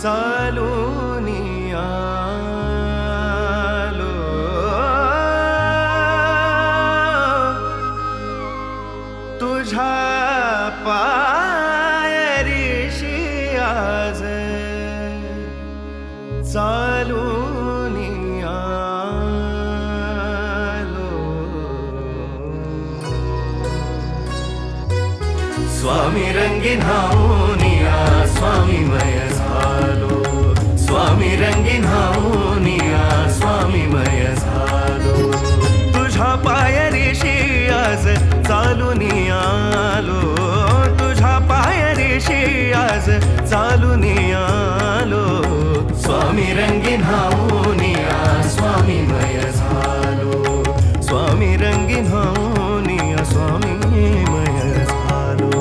चालूनी आलो तुझ्या पायरीशी आज चालूनी आलो स्वामी रंगीन हाऊनिया स्वामीमय झालो स्वामी रंगीन हाऊनिया स्वामीमय झालो तुझ्या पायरीशी आज चालूनी आलो तुझ्या पायरीशी आज चालूनी आलो स्वामी रंगीन हाऊनिया स्वामीमय झालो स्वामी रंगीन हाऊनिया स्वामीमय झालो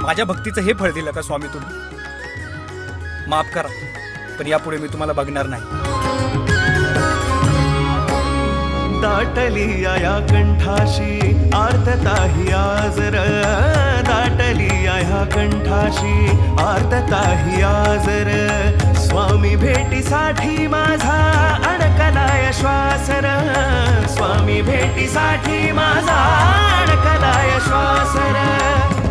माझ्या भक्तीचं हे फळ दिलं का स्वामी तुम्ही? माफ करा, पण यापुढे मी तुम्हाला बघणार नाही. दाटली या कंठाशी आर्तताही आजर दाटली या कंठाशी आर्तताही आजर स्वामी भेटीसाठी माझा अडकलाय श्वासर स्वामी भेटीसाठी माझा अडकलाय श्वासर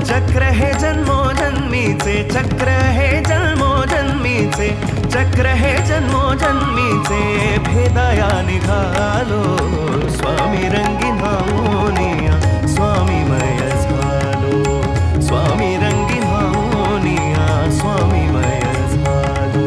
चक्र हे जन्मोजन्मीचे चक्र हे जन्मोजन्मीचे चक्र हे जन्मोजन्मीचे भेदाया निघालो स्वामी रंगीन हाऊनिया स्वामीमय झालो स्वामी रंगीन हाऊनिया स्वामीमय झालो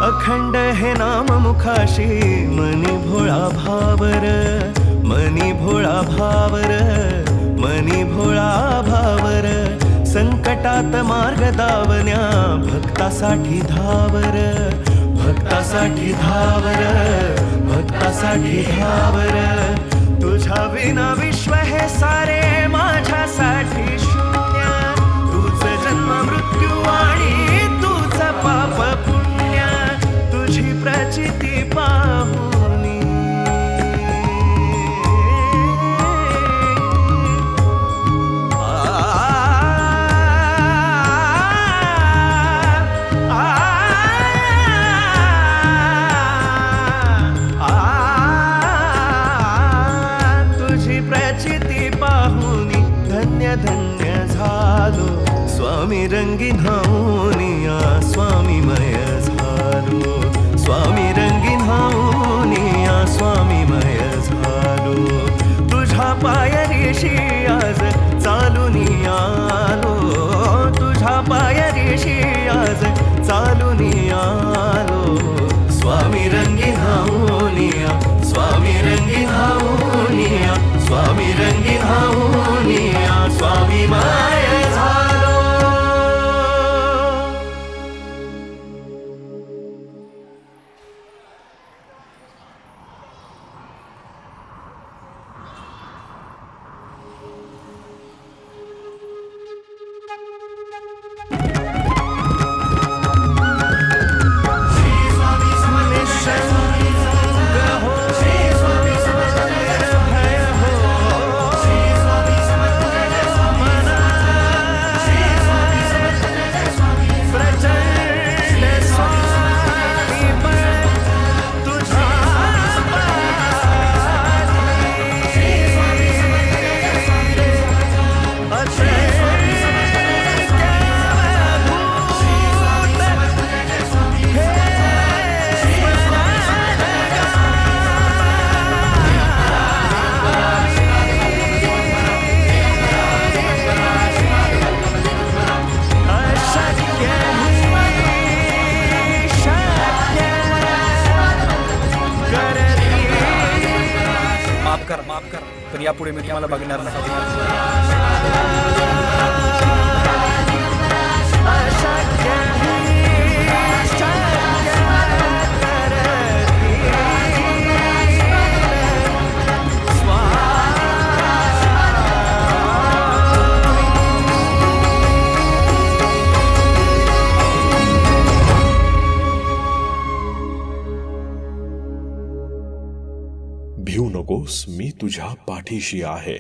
अखंड हे नाम मुखाशी मनी भोळा भावर मनी भोळा भावर मनी भोळा भावर संकटात मार्ग दावण्या भक्तासाठी धावर भक्तासाठी धावर भक्तासाठी धावर तुझ्या विना विश्व हे सारे माझ्यासाठी शून्य तुझ जन्म मृत्यू आणि तुझ पाप पुण्य तुझी प्रचिती पाहुनी तुझी प्रचिती पाहुनी धन्य धन्य झालो स्वामी रंगीन हाऊनिया स्वामीमय झालो स्वामी रंगीन करा पण यापुढे मी तुम्हाला बघणार नाही. अशक्य ही शक्य करती भिऊ नकोस, मी तुझ्या पाठीशी आहे.